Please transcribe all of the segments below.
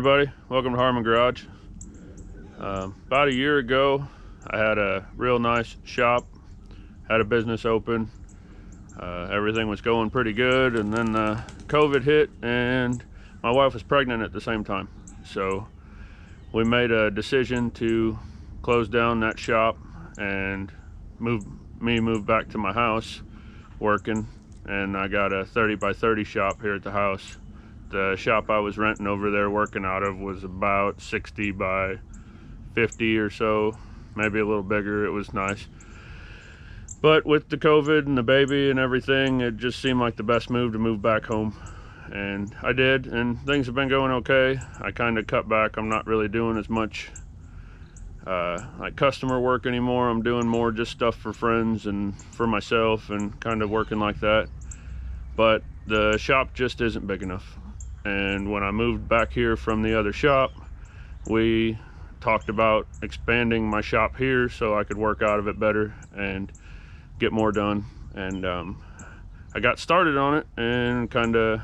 everybody, welcome to Harmon Garage. About a year ago I had a real nice shop, had a business open, everything was going pretty good, and then COVID hit and my wife was pregnant at the same time. So we made a decision to close down that shop and move back to my house working, and I got a 30 by 30 shop here at the house. The shop I was renting over there working out of was about 60 by 50 or so, maybe a little bigger. It was nice, but with the COVID and the baby and everything, it just seemed like the best move to move back home, and I did, and things have been going okay. I kind of cut back. I'm not really doing as much like customer work anymore. I'm doing more just stuff for friends and for myself and kind of working like that, but the shop just isn't big enough. And when I moved back here from the other shop, we talked about expanding my shop here so I could work out of it better and get more done. And I got started on it, and kind of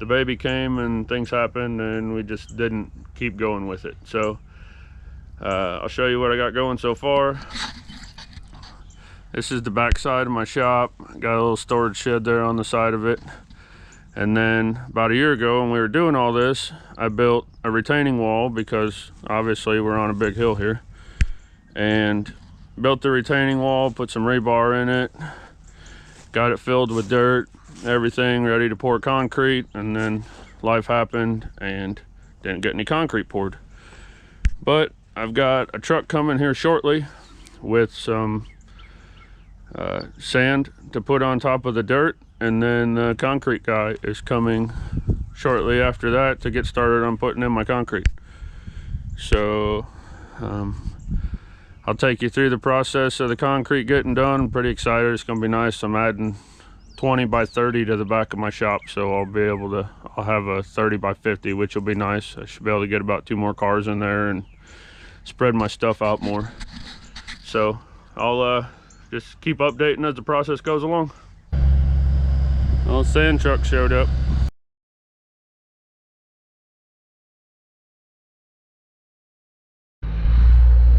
the baby came and things happened and we just didn't keep going with it. So I'll show you what I got going so far. This is the back side of my shop. Got a little storage shed there on the side of it. And then about a year ago, when we were doing all this, I built a retaining wall because obviously we're on a big hill here, and built the retaining wall, put some rebar in it, got it filled with dirt, everything ready to pour concrete, and then life happened and didn't get any concrete poured. But I've got a truck coming here shortly with some sand to put on top of the dirt, and then the concrete guy is coming shortly after that to get started on putting in my concrete. So I'll take you through the process of the concrete getting done. I'm pretty excited. It's gonna be nice. I'm adding 20 by 30 to the back of my shop, so I'll have a 30 by 50, which will be nice. I should be able to get about 2 more cars in there and spread my stuff out more. So I'll just keep updating as the process goes along. Well, the sand truck showed up.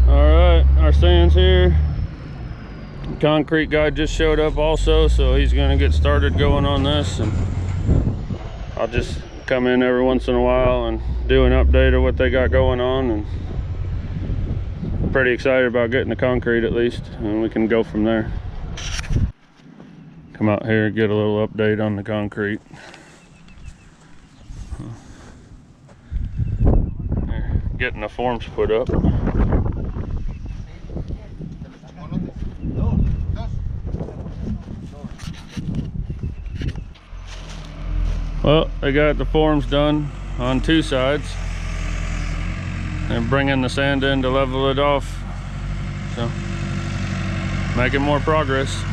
All right, our sand's here. The concrete guy just showed up also, so he's gonna get started going on this, and I'll just come in every once in a while and do an update of what they got going on. And pretty excited about getting the concrete at least, and we can go from there. Come out here and get a little update on the concrete. They're getting the forms put up. Well, they got the forms done on 2 sides. They're bringing the sand in to level it off, so making more progress.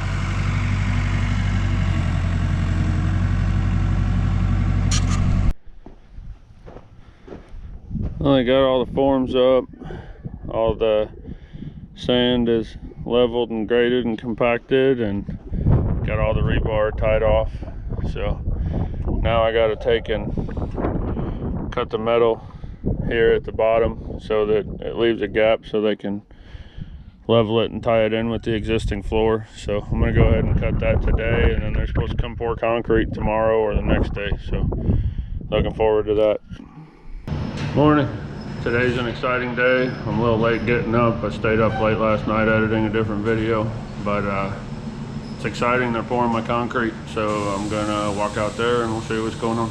Well, they got all the forms up, all the sand is leveled and graded and compacted, and got all the rebar tied off. So now I got to take and cut the metal here at the bottom so that it leaves a gap so they can level it and tie it in with the existing floor. So I'm going to go ahead and cut that today, and then they're supposed to come pour concrete tomorrow or the next day. So looking forward to that. Morning. Today's an exciting day. I'm a little late getting up. I stayed up late last night editing a different video, but it's exciting. They're pouring my concrete, so I'm gonna walk out there and we'll show you what's going on.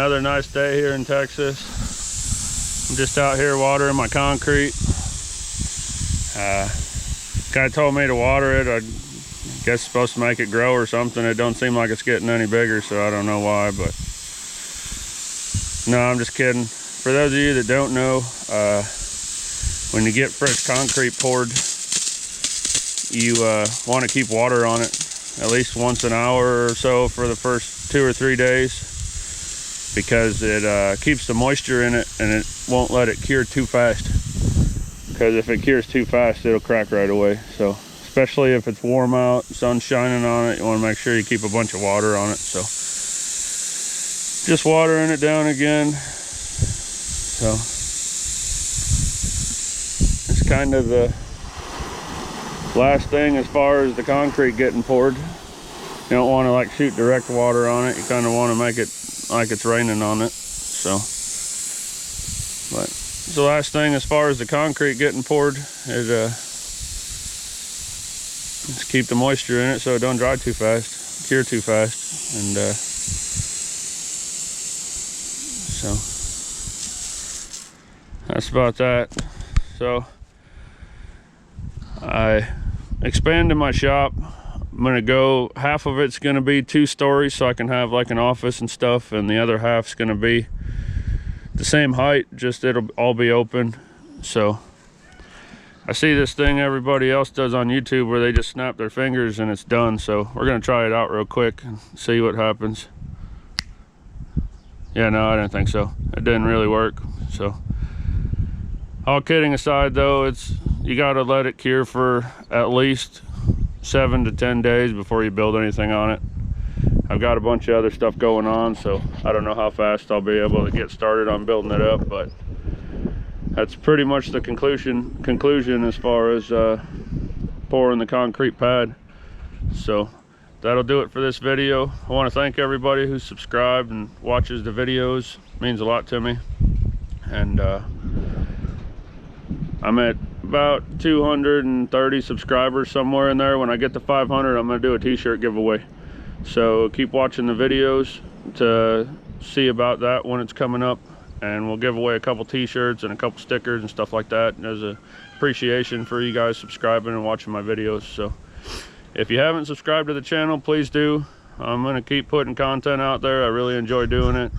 Another nice day here in Texas. I'm just out here watering my concrete. Guy told me to water it. I guess it's supposed to make it grow or something. It don't seem like it's getting any bigger, so I don't know why, but no, I'm just kidding. For those of you that don't know, when you get fresh concrete poured, you want to keep water on it at least once an hour or so for the first 2 or 3 days, because it keeps the moisture in it and it won't let it cure too fast, because if it cures too fast it'll crack right away. So especially if it's warm out, sun's shining on it, you want to make sure you keep a bunch of water on it. So just watering it down again. So it's kind of the last thing as far as the concrete getting poured. You don't want to like shoot direct water on it. You kind of want to make it like it's raining on it. So, but it's the last thing as far as the concrete getting poured. Just keep the moisture in it so it don't dry too fast, cure too fast, and so that's about that. So I expanded my shop. I'm gonna go, half of it's gonna be 2 stories so I can have like an office and stuff, and the other half's gonna be the same height, just it'll all be open. So I see this thing everybody else does on YouTube where they just snap their fingers and it's done. So we're gonna try it out real quick and see what happens. Yeah, no, I didn't think so. It didn't really work. So all kidding aside though, you gotta let it cure for at least 7 to 10 days before you build anything on it. I've got a bunch of other stuff going on, so I don't know how fast I'll be able to get started on building it up, but that's pretty much the conclusion as far as pouring the concrete pad. So that'll do it for this video. I want to thank everybody who's subscribed and watches the videos. It means a lot to me. And I'm at about 230 subscribers, somewhere in there. When I get to 500, I'm going to do a t-shirt giveaway. So keep watching the videos to see about that when it's coming up. And we'll give away a couple t-shirts and a couple stickers and stuff like that as a appreciation for you guys subscribing and watching my videos. So if you haven't subscribed to the channel, please do. I'm going to keep putting content out there. I really enjoy doing it,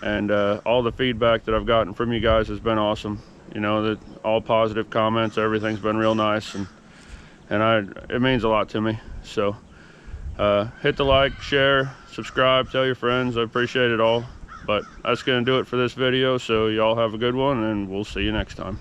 and all the feedback that I've gotten from you guys has been awesome. You know, all positive comments, everything's been real nice, and it means a lot to me. So hit the like, share, subscribe, tell your friends. I appreciate it all. But that's going to do it for this video, so y'all have a good one, and we'll see you next time.